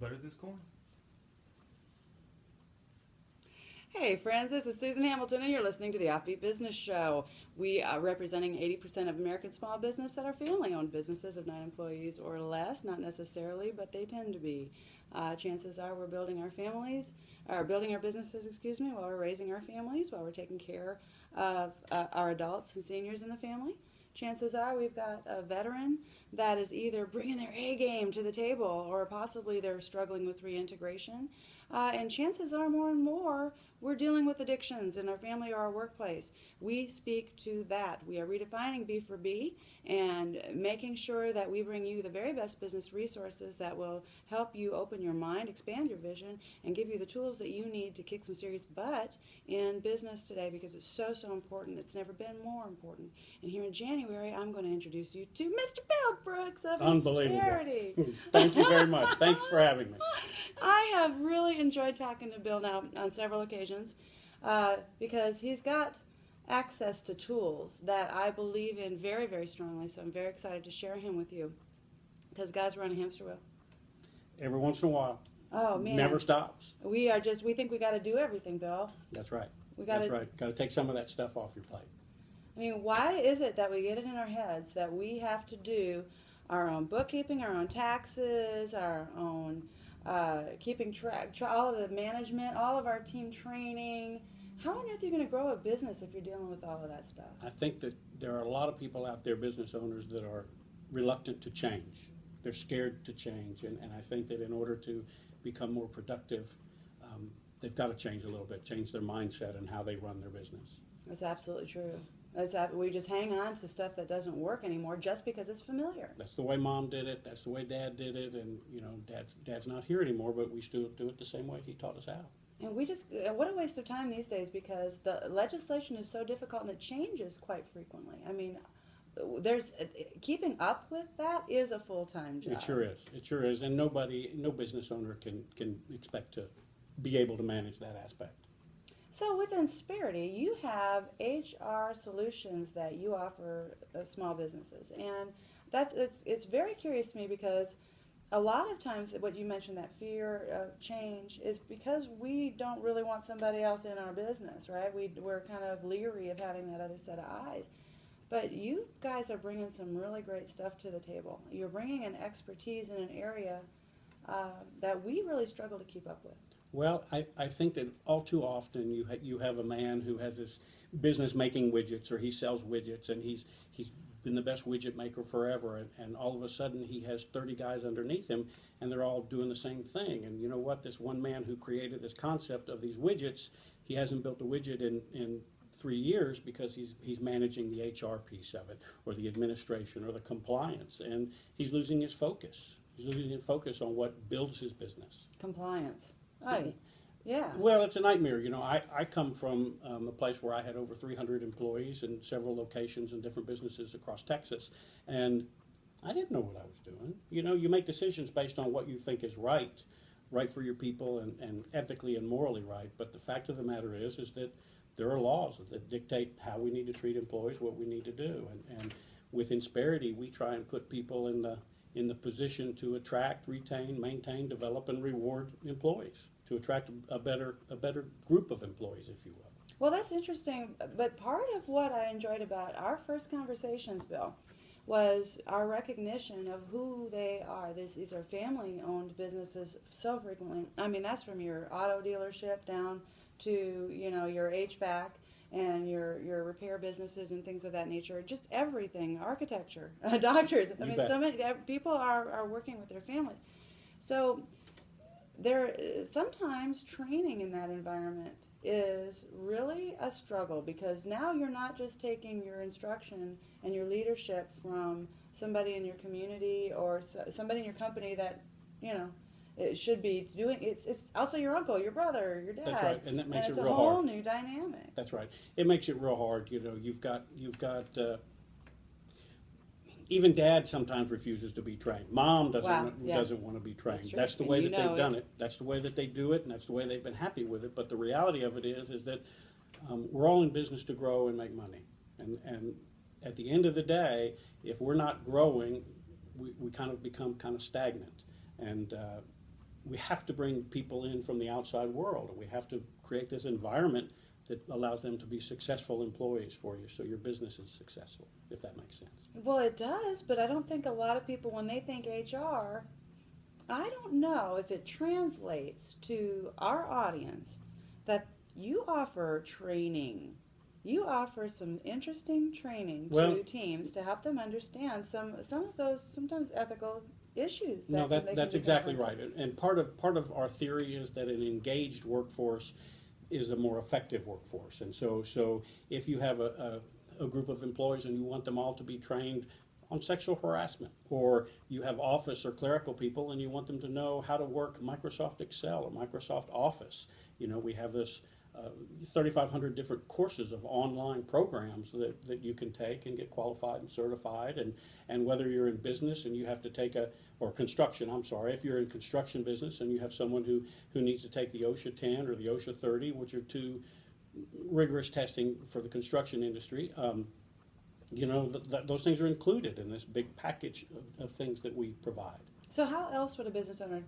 butter this corn. Hey friends, this is Susan Hamilton and you're listening to the Offbeat Business Show. We are representing 80% of American small business that are family-owned businesses of 9 employees or less, not necessarily, but they tend to be. Chances are we're building our families, or building our businesses, while we're raising our families, while we're taking care of our adults and seniors in the family. Chances are we've got a veteran that is either bringing their A game to the table or possibly they're struggling with reintegration. And chances are more and more we're dealing with addictions in our family or our workplace. We speak to that. We are redefining B for B and making sure that we bring you the very best business resources that will help you open your mind, expand your vision, and give you the tools that you need to kick some serious butt in business today, because it's so, so important. It's never been more important. And here in January, I'm going to introduce you to Mr. Bill Brooks of Insperity. Thank you very much. Thanks for having me. I have really enjoyed talking to Bill now on several occasions because he's got access to tools that I believe in very, very strongly. So I'm very excited to share him with you because guys, we're on a hamster wheel. Every once in a while. Oh man, never stops. We think we got to do everything, Bill. That's right. That's right. Got to take some of that stuff off your plate. I mean, why is it that we get it in our heads that we have to do our own bookkeeping, our own taxes, our own keeping track, all of the management, all of our team training? How on earth are you going to grow a business if you're dealing with all of that stuff? I think that there are a lot of people out there, business owners, that are reluctant to change. They're scared to change, and I think that in order to become more productive, they've got to change a little bit, change their mindset and how they run their business. That's absolutely true. We just hang on to stuff that doesn't work anymore just because it's familiar. That's the way Mom did it. That's the way Dad did it. And Dad's not here anymore, but we still do it the same way he taught us how. And what a waste of time these days, because the legislation is so difficult and it changes quite frequently. I mean, keeping up with that is a full-time job. It sure is. It sure is. And no business owner can expect to be able to manage that aspect. So with Insperity, you have HR solutions that you offer small businesses, and it's very curious to me, because a lot of times what you mentioned, that fear of change, is because we don't really want somebody else in our business, right? We're kind of leery of having that other set of eyes. But you guys are bringing some really great stuff to the table. You're bringing an expertise in an area that we really struggle to keep up with. Well, I think that all too often you have a man who has this business making widgets, or he sells widgets, and he's been the best widget maker forever, and all of a sudden he has 30 guys underneath him, and they're all doing the same thing. And you know what? This one man who created this concept of these widgets, he hasn't built a widget in 3 years because he's managing the HR piece of it, or the administration, or the compliance, and he's losing his focus. He's losing his focus on what builds his business. Compliance. Oh, yeah. Well, it's a nightmare. You know, I come from a place where I had over 300 employees in several locations and different businesses across Texas, and I didn't know what I was doing. You know, you make decisions based on what you think is right for your people, and ethically and morally right. But the fact of the matter is that there are laws that dictate how we need to treat employees, what we need to do, and with Insperity, we try and put people in the position to attract, retain, maintain, develop, and reward employees, to attract a better group of employees, if you will. Well, that's interesting, but part of what I enjoyed about our first conversations, Bill, was our recognition of who they are. These are family-owned businesses so frequently. I mean, that's from your auto dealership down to, your HVAC and your repair businesses and things of that nature, just everything, architecture, doctors. I mean, so many people are working with their families. So sometimes training in that environment is really a struggle, because now you're not just taking your instruction and your leadership from somebody in your community or somebody in your company that, it should be doing. It's also your uncle, your brother, your dad. That's right, and that makes it real hard. It's a whole new dynamic. That's right. It makes it real hard. You've got even Dad sometimes refuses to be trained. Mom doesn't want to be trained. That's the way that they've done it. That's the way that they do it, and that's the way they've been happy with it. But the reality of it is that we're all in business to grow and make money. And at the end of the day, if we're not growing, we kind of become kind of stagnant. And we have to bring people in from the outside world, and we have to create this environment that allows them to be successful employees for you, so your business is successful, if that makes sense. Well, it does, but I don't think a lot of people, when they think HR, I don't know if it translates to our audience that you offer training. You offer some interesting training to teams to help them understand some of those sometimes ethical issues. That's exactly right. And part of our theory is that an engaged workforce is a more effective workforce. And so if you have a group of employees and you want them all to be trained on sexual harassment, or you have office or clerical people and you want them to know how to work Microsoft Excel or Microsoft Office, we have this 3,500 different courses of online programs that you can take and get qualified and certified. And whether you're in business and you have to take or construction, I'm sorry, if you're in construction business and you have someone who needs to take the OSHA 10 or the OSHA 30, which are two rigorous testing for the construction industry, those things are included in this big package of things that we provide. So how else would a business owner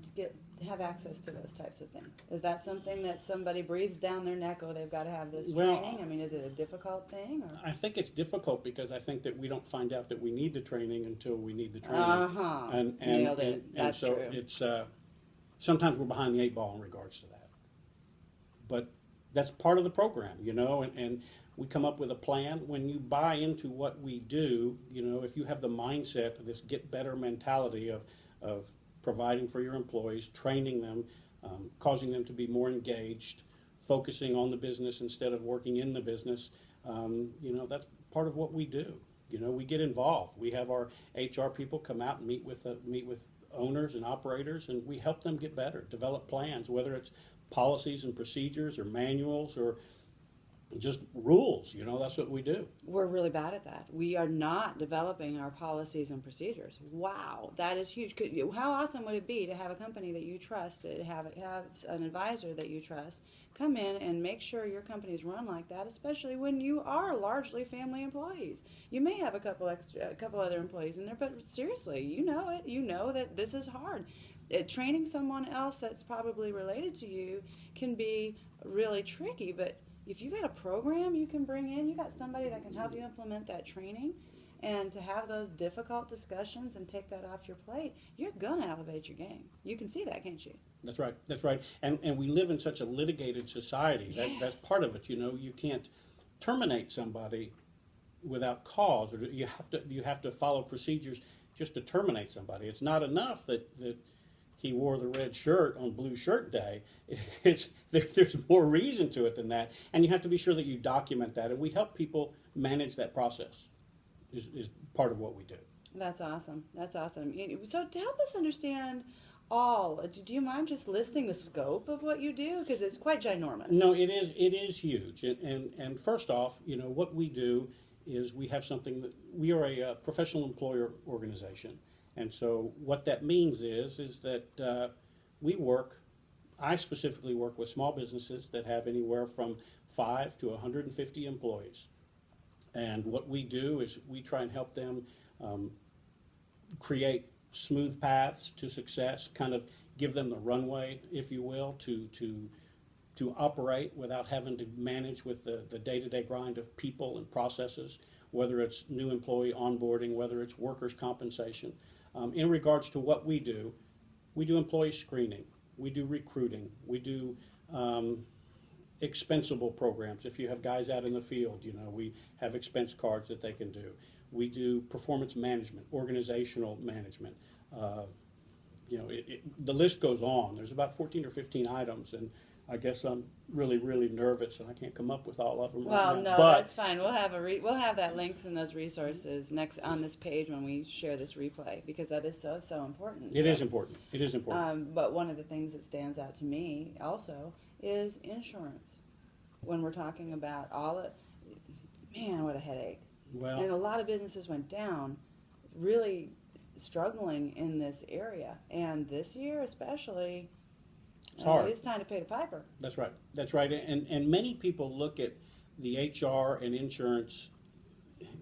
have access to those types of things? Is that something that somebody breathes down their neck, they've got to have this training? I mean, is it a difficult thing? Or? I think it's difficult because I think that we don't find out that we need the training until we need the training. Nailed it. That's so true. It's sometimes we're behind the 8 ball in regards to that. But that's part of the program, and we come up with a plan. When you buy into what we do, if you have the mindset of this get better mentality of providing for your employees, training them, causing them to be more engaged, focusing on the business instead of working in the business, that's part of what we do. We get involved. We have our HR people come out and meet with owners and operators, and we help them get better, develop plans, whether it's policies and procedures or manuals or just rules. That's what we do. We're really bad at that. We are not developing our policies and procedures. Wow, that is huge. How awesome would it be to have a company that you trust, to have an advisor that you trust, come in and make sure your company is run like that, especially when you are largely family employees. You may have a couple other employees in there, but seriously, you know that this is hard. Training someone else that's probably related to you can be really tricky, but if you got a program you can bring in, you got somebody that can help you implement that training, and to have those difficult discussions and take that off your plate, you're going to elevate your game. You can see that, can't you? That's right. And we live in such a litigated society. Yes. That's part of it. You can't terminate somebody without cause, or you have to follow procedures just to terminate somebody. It's not enough that he wore the red shirt on Blue Shirt Day. There's more reason to it than that, and you have to be sure that you document that, and we help people manage that process. Is part of what we do. That's awesome. So to help us understand do you mind just listing the scope of what you do, because it's quite ginormous? No, it is huge, and first off, what we do is we have something that we are a professional employer organization. And so what that means is that I specifically work with small businesses that have anywhere from 5 to 150 employees. And what we do is we try and help them create smooth paths to success, kind of give them the runway, if you will, to operate without having to manage with the day-to-day grind of people and processes, whether it's new employee onboarding, whether it's workers' compensation. In regards to what we do employee screening, we do recruiting, we do expensable programs. If you have guys out in the field, we have expense cards that they can do. We do performance management, organizational management. The list goes on. There's about 14 or 15 items, and I guess I'm really, really nervous, and I can't come up with all of them. Well, right no, now. But that's fine. We'll have that links and those resources next on this page when we share this replay, because that is so important. It is important. It is important. But one of the things that stands out to me also is insurance. When we're talking about man, what a headache. Well, and a lot of businesses went down, really struggling in this area, and this year especially. It's hard. It's time to pay the piper. That's right. And many people look at the HR and insurance,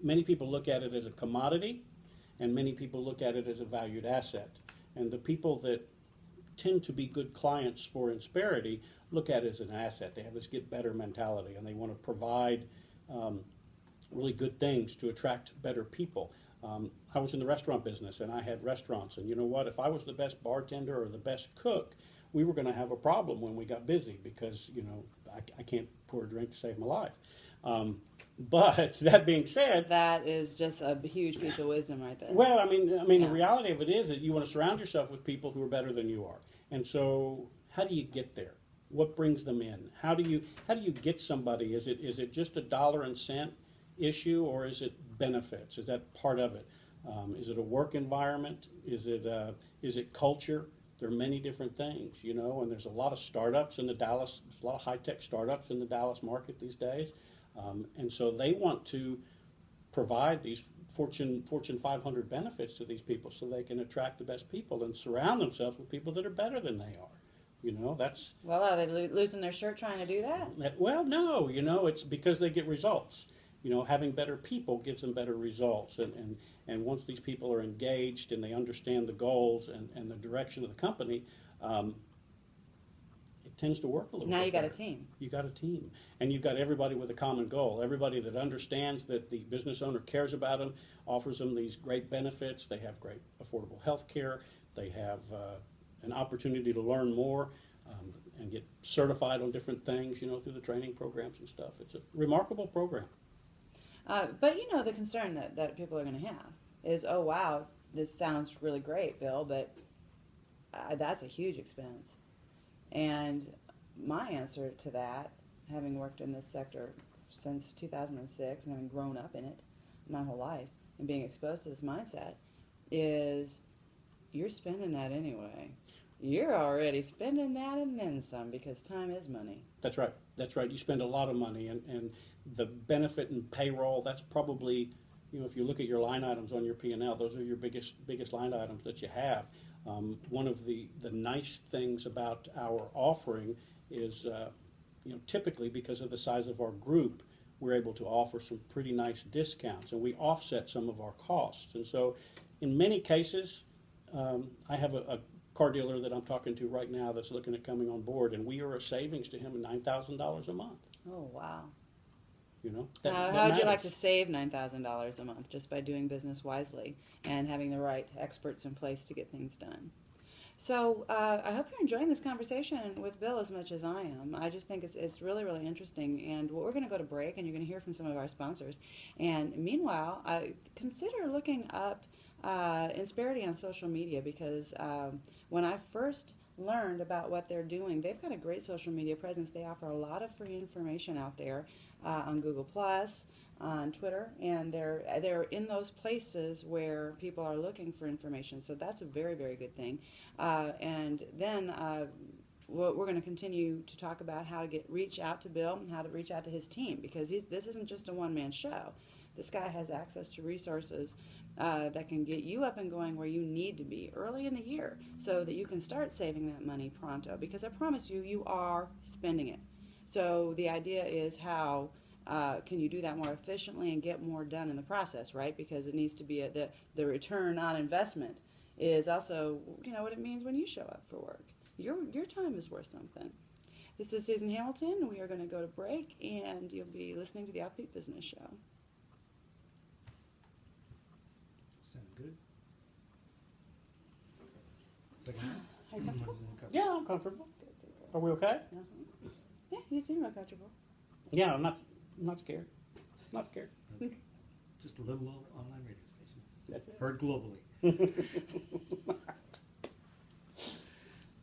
many people look at it as a commodity, and many people look at it as a valued asset. And the people that tend to be good clients for Insperity look at it as an asset. They have this get better mentality, and they want to provide really good things to attract better people. I was in the restaurant business, and I had restaurants, and you know what? If I was the best bartender or the best cook, we were going to have a problem when we got busy because, you know, I can't pour a drink to save my life. But that being said, That is just a huge piece of wisdom right there. well, I mean, Yeah. the reality of it is that you want to surround yourself with people who are better than you are. And so, how do you get there? What brings them in? How do you get somebody? Is it just a dollar and cent issue, or is it benefits? Is that part of it? Is it a work environment? Is it culture? There are many different things, you know, and there's a lot of startups in the Dallas, there's a lot of high-tech startups in the Dallas market these days. And so they want to provide these Fortune 500 benefits to these people so they can attract the best people and surround themselves with people that are better than they are. You know, that's... Well, are they losing their shirt trying to do that? Well, no, you know, it's because they get results. You know, having better people gives them better results. And once these people are engaged and they understand the goals and the direction of the company, it tends to work a little bit Now you got a better. team. You got a team. And you've got everybody with a common goal. Everybody that understands that the business owner cares about them, offers them these great benefits. They have great affordable health care. They have an opportunity to learn more and get certified on different things, you know, through the training programs and stuff. It's a remarkable program. But you know, the concern that people are going to have is, oh wow, this sounds really great, Bill, but that's a huge expense. And my answer to that, having worked in this sector since 2006 and having grown up in it my whole life and being exposed to this mindset, is you're spending that anyway. You're already spending that and then some, because time is money. That's right. That's right. You spend a lot of money, and the benefit in payroll, that's probably, you know, if you look at your line items on your P&L, those are your biggest line items that you have. One of the nice things about our offering is, you know, typically because of the size of our group, we're able to offer some pretty nice discounts, and we offset some of our costs. And so in many cases, I have a car dealer that I'm talking to right now that's looking at coming on board, and we are a savings to him of $9,000 a month. Oh wow. You know, How would you like to save $9,000 a month just by doing business wisely and having the right experts in place to get things done? So I hope you're enjoying this conversation with Bill as much as I am. I just think it's really, really interesting. And we're going to go to break, and you're going to hear from some of our sponsors. And meanwhile, consider looking up Insperity on social media, because when I first learned about what they're doing, they've got a great social media presence. They offer a lot of free information out there on Google Plus, on Twitter, and they're in those places where people are looking for information. So that's a very, very good thing. And then we're going to continue to talk about how to reach out to Bill and how to reach out to his team, because this isn't just a one-man show. This guy has access to resources that can get you up and going where you need to be early in the year so that you can start saving that money pronto, because I promise you, you are spending it. So the idea is how can you do that more efficiently and get more done in the process, right? Because it needs to be the return on investment is also, you know, what it means when you show up for work. Your time is worth something. This is Susan Hamilton. We are going to go to break, and you'll be listening to the Offbeat Business Show. Sound good? Second. Are you comfortable? Yeah, I'm comfortable. Are we okay? Uh-huh. Yeah, you seem real comfortable. Yeah, I'm not scared. Not scared. Okay. Just a little online radio station. That's it. Heard globally.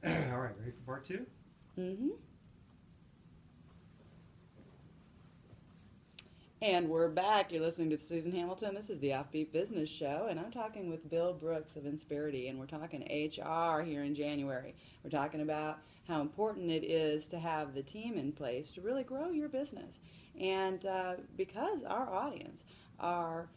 All right, ready for part two? Mm-hmm. And we're back. You're listening to Susan Hamilton. This is the Offbeat Business Show, and I'm talking with Bill Brooks of Insperity, and we're talking HR here in January. We're talking about how important it is to have the team in place to really grow your business. And because our audience are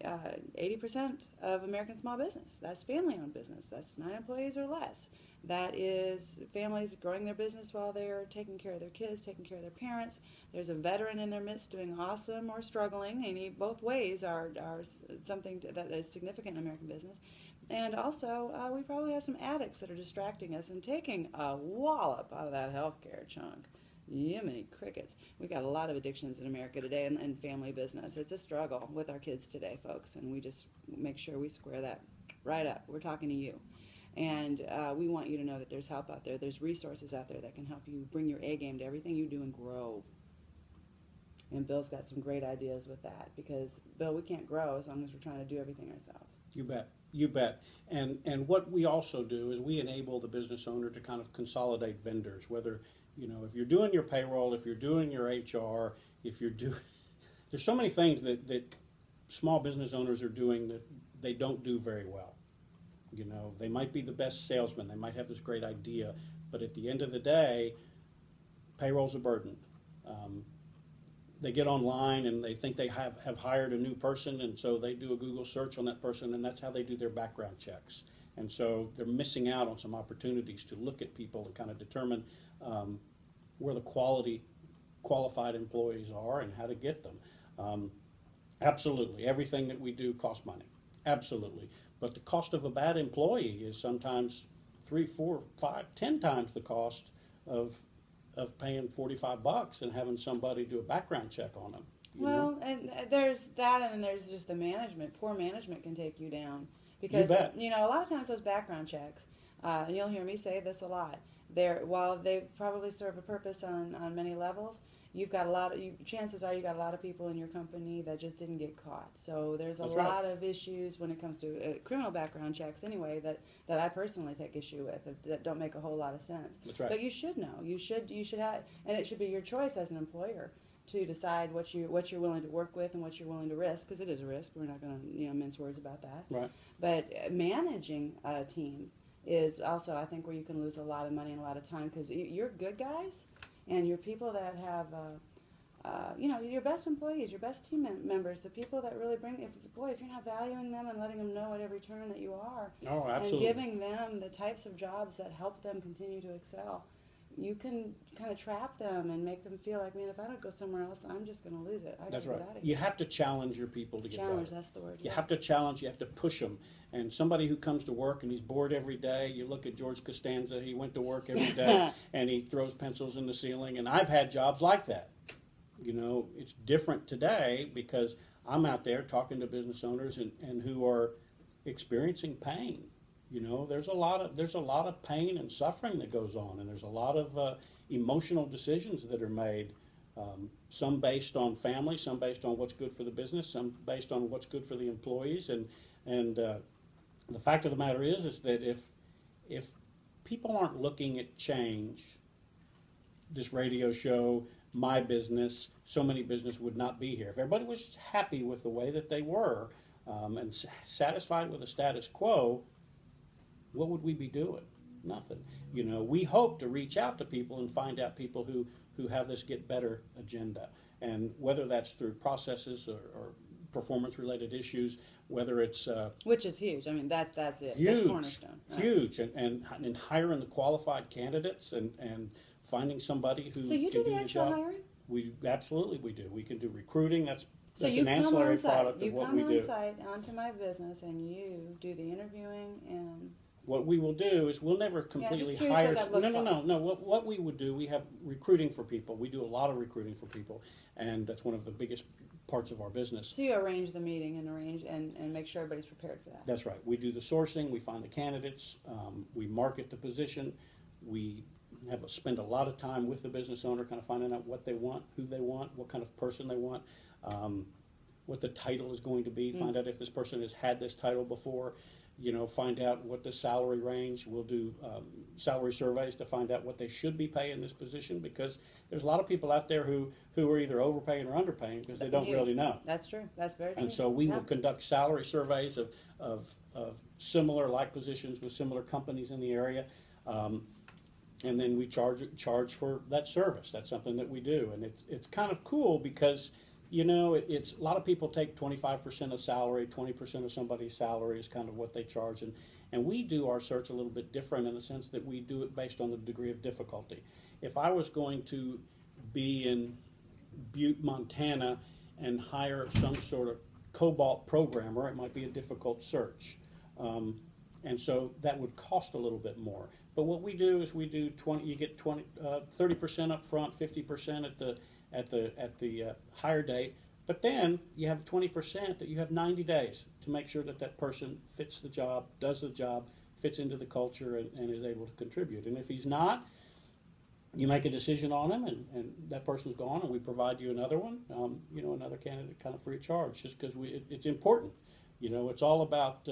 80% of American small business, that's family-owned business, that's 9 employees or less. That is families growing their business while they're taking care of their kids, taking care of their parents. There's a veteran in their midst doing awesome or struggling, and both ways are something that is significant in American business. And also, we probably have some addicts that are distracting us and taking a wallop out of that healthcare chunk. Yiminy crickets. We got a lot of addictions in America today and family business. It's a struggle with our kids today, folks, and we just make sure we square that right up. We're talking to you. And we want you to know that there's help out there. There's resources out there that can help you bring your A game to everything you do and grow. And Bill's got some great ideas with that because, Bill, we can't grow as long as we're trying to do everything ourselves. You bet. You bet. And what we also do is we enable the business owner to kind of consolidate vendors, whether, if you're doing your payroll, if you're doing your HR, if you're doing, there's so many things that small business owners are doing that they don't do very well. They might be the best salesman, they might have this great idea, but at the end of the day, payroll's a burden. They get online and they think they have hired a new person, and so they do a Google search on that person, and that's how they do their background checks. And so they're missing out on some opportunities to look at people and kind of determine where the qualified employees are and how to get them. Absolutely, everything that we do costs money. Absolutely. But the cost of a bad employee is sometimes 3, 4, 5, 10 times the cost of paying $45 and having somebody do a background check on them. Well, and there's that, and then there's just the management. Poor management can take you down because You bet. A lot of times those background checks, and you'll hear me say this a lot. While they probably serve a purpose on many levels, you've got chances are you got a lot of people in your company that just didn't get caught. So there's a That's lot of issues when it comes to criminal background checks anyway that I personally take issue with that don't make a whole lot of sense. That's right. But you should know. You should have, and it should be your choice as an employer to decide what you're willing to work with and what you're willing to risk, because it is a risk. We're not going to mince words about that. Right. But managing a team is also, I think, where you can lose a lot of money and a lot of time, because you're good guys and you're people that have, your best employees, your best team members, the people that really bring, if you're not valuing them and letting them know at every turn that you are, Oh, absolutely. and giving them the types of jobs that help them continue to excel, you can kind of trap them and make them feel like, man, if I don't go somewhere else, I'm just going to lose it. I got to That's get right. out of here. You have to challenge your people to get Challenge, better. that's the word. You yeah. have to challenge, you have to push them. And somebody who comes to work and he's bored every day, you look at George Costanza, he went to work every day and he throws pencils in the ceiling. And I've had jobs like that. It's different today because I'm out there talking to business owners and who are experiencing pain. There's a lot of pain and suffering that goes on, and there's a lot of emotional decisions that are made. Some based on family, some based on what's good for the business, some based on what's good for the employees, and the fact of the matter is that if people aren't looking at change, this radio show, my business, so many business would not be here. If everybody was just happy with the way that they were and satisfied with the status quo, what would we be doing? Nothing. We hope to reach out to people and find out people who have this get better agenda. And whether that's through processes or performance-related issues, whether it's Which is huge. I mean, that's it. huge, That's cornerstone. Right. huge, and hiring the qualified candidates and finding somebody who So you can do the the actual job. hiring? We absolutely do. We can do recruiting. That's So you an come ancillary on site. product You of what come we on do. site onto my business, and you do the interviewing and. What we will do is we'll never just completely curious hire. what that looks No. What we would do, we have recruiting for people. We do a lot of recruiting for people, and that's one of the biggest parts of our business. So you arrange the meeting and make sure everybody's prepared for that. That's right. We do the sourcing. We find the candidates. We market the position. We spend a lot of time with the business owner, kind of finding out what they want, who they want, what kind of person they want, what the title is going to be. Find out if this person has had this title before. Find out what the salary range. We'll do salary surveys to find out what they should be paying this position, because there's a lot of people out there who are either overpaying or underpaying because they don't really know. That's true. That's very true. And so we Yeah. will conduct salary surveys of similar like positions with similar companies in the area. And then we charge for that service. That's something that we do. And it's kind of cool because it's a lot of people take 25% of salary, 20% of somebody's salary is kind of what they charge. And we do our search a little bit different in the sense that we do it based on the degree of difficulty. If I was going to be in Butte, Montana and hire some sort of COBOL programmer, it might be a difficult search. And so that would cost a little bit more. But what we do is we do 20. You get 30% up front, 50% at the higher date. But then you have 20% that you have 90 days to make sure that that person fits the job, does the job, fits into the culture, and is able to contribute. And if he's not, you make a decision on him, and that person's gone, and we provide you another one, another candidate kind of free of charge, just because it's important. It's all about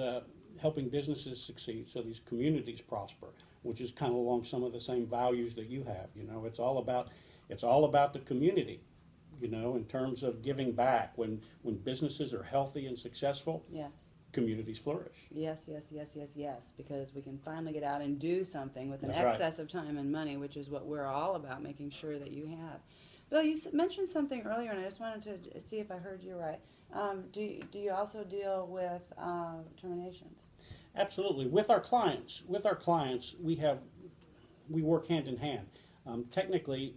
helping businesses succeed so these communities prosper, which is kind of along some of the same values that you have. It's all about the community, in terms of giving back. When businesses are healthy and successful, Yes. communities flourish. Yes, because we can finally get out and do something with an That's right. excess of time and money, which is what we're all about, making sure that you have. Bill, you mentioned something earlier, and I just wanted to see if I heard you right. Do you also deal with terminations? Absolutely. With our clients, we work hand in hand. Technically,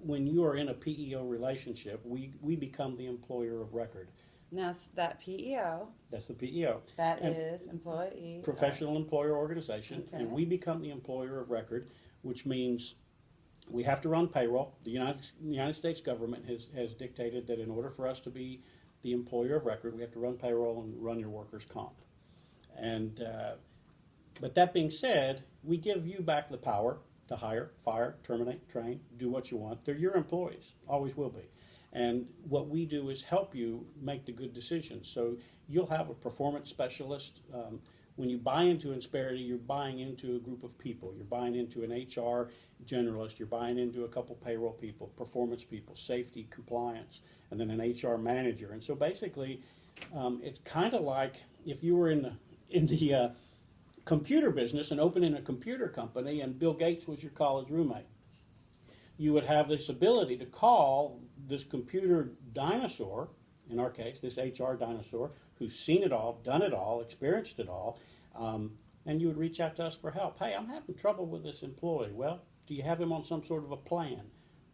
when you are in a PEO relationship, we become the employer of record. Now, that PEO, That's the PEO. that And is employee. Professional employer organization, Okay. and we become the employer of record, which means we have to run payroll. The United States government has dictated that in order for us to be the employer of record, we have to run payroll and run your workers' comp. And but that being said, we give you back the power to hire, fire, terminate, train, do what you want. They're your employees, always will be. And what we do is help you make the good decisions. So you'll have a performance specialist. When you buy into Insperity, you're buying into a group of people. You're buying into an HR generalist. You're buying into a couple payroll people, performance people, safety, compliance, and then an HR manager. And so basically, it's kind of like if you were in the computer business and opening a computer company, and Bill Gates was your college roommate. You would have this ability to call this computer dinosaur, in our case, this HR dinosaur, who's seen it all, done it all, experienced it all, and you would reach out to us for help. Hey, I'm having trouble with this employee. Well, do you have him on some sort of a plan?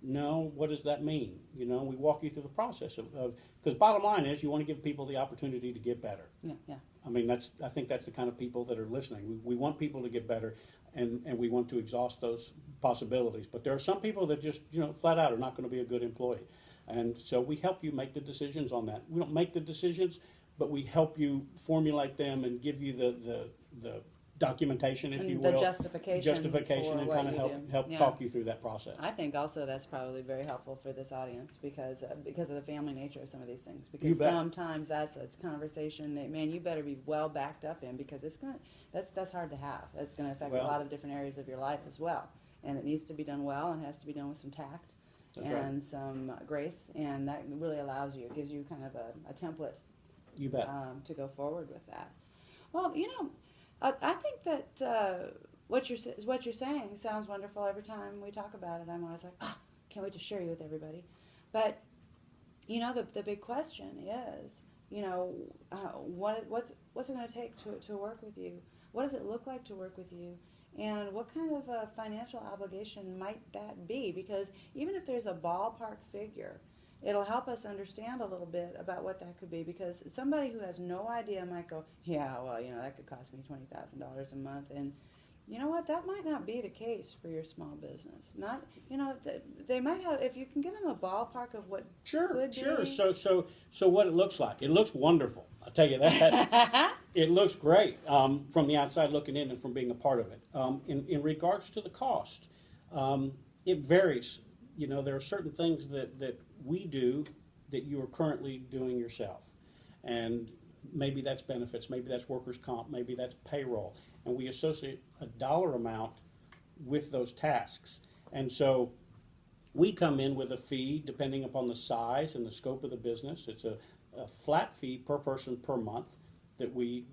No. What does that mean? We walk you through the process of because bottom line is you want to give people the opportunity to get better. Yeah. I mean, I think that's the kind of people that are listening. We want people to get better, and we want to exhaust those possibilities. But there are some people that just, flat out are not going to be a good employee. And so we help you make the decisions on that. We don't make the decisions, but we help you formulate them and give you the documentation, if And you the will. justification for and what kind of you do. help Yeah. talk you through that process. I think also that's probably very helpful for this audience because of the family nature of some of these things. You Because bet. sometimes that's a conversation that, man, you better be well backed up in because that's hard to have. That's going to affect Well- a lot of different areas of your life as well, and it needs to be done well and has to be done with some tact That's right. and some grace, and that really allows you. It gives you kind of a template You bet. to go forward with that. Well, I think that what you're saying sounds wonderful. Every time we talk about it, I'm always like, can't wait to share you with everybody. But the big question is, what's it going to take to work with you? What does it look like to work with you? And what kind of a financial obligation might that be? Because even if there's a ballpark figure, it'll help us understand a little bit about what that could be. Because somebody who has no idea might go, yeah, well, that could cost me $20,000 a month. And you know what? That might not be the case for your small business. Not, they might have, if you can give them a ballpark of what Sure. could be. So what it looks like. It looks wonderful. I'll tell you that. It looks great from the outside looking in and from being a part of it. In regards to the cost, it varies. There are certain things that we do that you are currently doing yourself. And maybe that's benefits, maybe that's workers' comp, maybe that's payroll. And we associate a dollar amount with those tasks. And so we come in with a fee depending upon the size and the scope of the business. It's a flat fee per person per month that we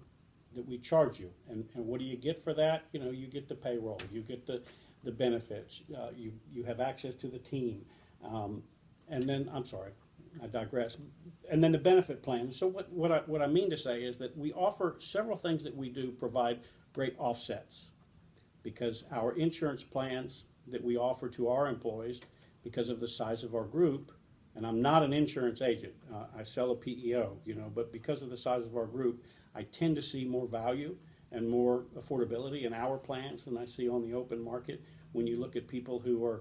charge you. And what do you get for that? You get the payroll, you get the benefits, you have access to the team. And then, I'm sorry, I digress. And then the benefit plan. So what I mean to say is that we offer several things that we do provide great offsets, because our insurance plans that we offer to our employees, because of the size of our group, and I'm not an insurance agent, I sell a PEO, but because of the size of our group, I tend to see more value and more affordability in our plans than I see on the open market. When you look at people who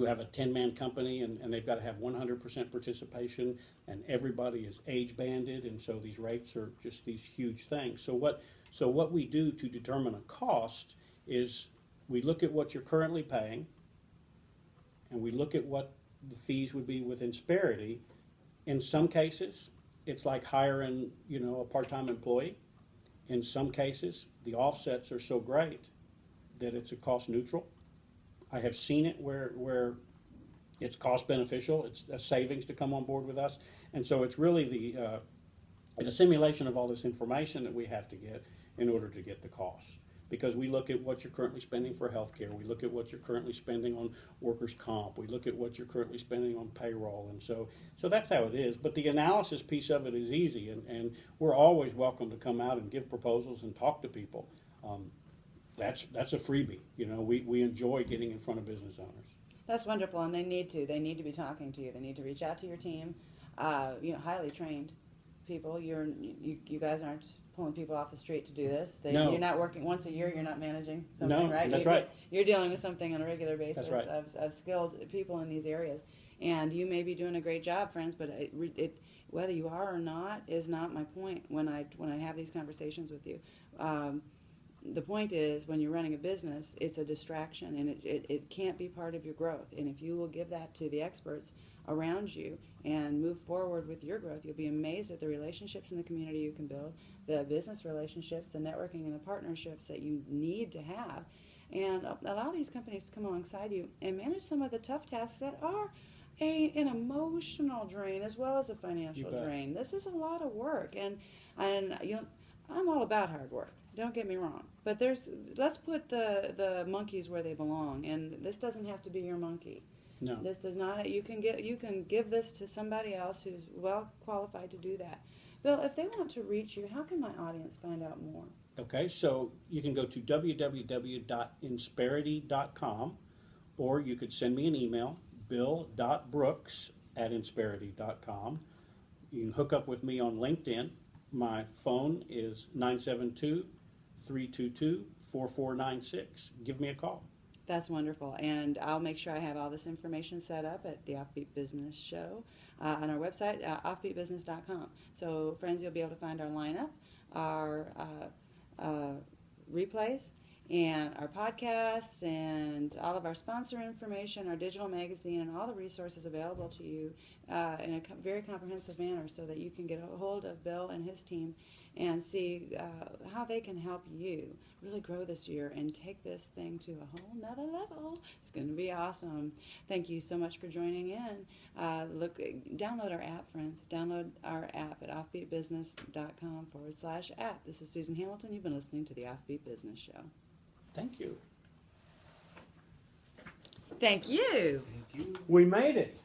have a 10-man company and they've got to have 100% participation, and everybody is age banded, and so these rates are just these huge things. So what we do to determine a cost is we look at what you're currently paying, and we look at what the fees would be with Insperity. In some cases, it's like hiring, a part-time employee. In some cases, the offsets are so great that it's a cost neutral. I have seen it where it's cost beneficial. It's a savings to come on board with us. And so it's really the simulation of all this information that we have to get in order to get the cost. Because we look at what you're currently spending for healthcare, we look at what you're currently spending on workers' comp, we look at what you're currently spending on payroll, and so that's how it is. But the analysis piece of it is easy, and we're always welcome to come out and give proposals and talk to people. That's a freebie. We enjoy getting in front of business owners. That's wonderful, and they need to. They need to be talking to you. They need to reach out to your team. Highly trained people. You guys aren't pulling people off the street to do this. No. You're not working once a year. You're not managing something, No, right? that's right. You're dealing with something on a regular basis That's right. of skilled people in these areas, and you may be doing a great job, friends. But whether you are or not is not my point when I have these conversations with you. The point is, when you're running a business, it's a distraction, and it can't be part of your growth. And if you will give that to the experts around you and move forward with your growth, you'll be amazed at the relationships in the community you can build, the business relationships, the networking, and the partnerships that you need to have. And allow these companies to come alongside you and manage some of the tough tasks that are an emotional drain as well as a financial drain. This is a lot of work, and I'm all about hard work. Don't get me wrong, but let's put the monkeys where they belong, and this doesn't have to be your monkey. No. This does not. You can give this to somebody else who's well qualified to do that. Bill, if they want to reach you, how can my audience find out more? Okay, so you can go to www.insperity.com, or you could send me an email, bill.brooks@insperity.com. You can hook up with me on LinkedIn. My phone is 972-322-4496. Give me a call. That's wonderful, and I'll make sure I have all this information set up at the Offbeat Business Show on our website, offbeatbusiness.com. So, friends, you'll be able to find our lineup, our replays, and our podcasts, and all of our sponsor information, our digital magazine, and all the resources available to you in a very comprehensive manner, so that you can get a hold of Bill and his team and see how they can help you really grow this year and take this thing to a whole nother level. It's going to be awesome. Thank you so much for joining in. Download our app, friends. Download our app at offbeatbusiness.com/app. This is Susan Hamilton. You've been listening to the Offbeat Business Show. Thank you. Thank you. Thank you. We made it.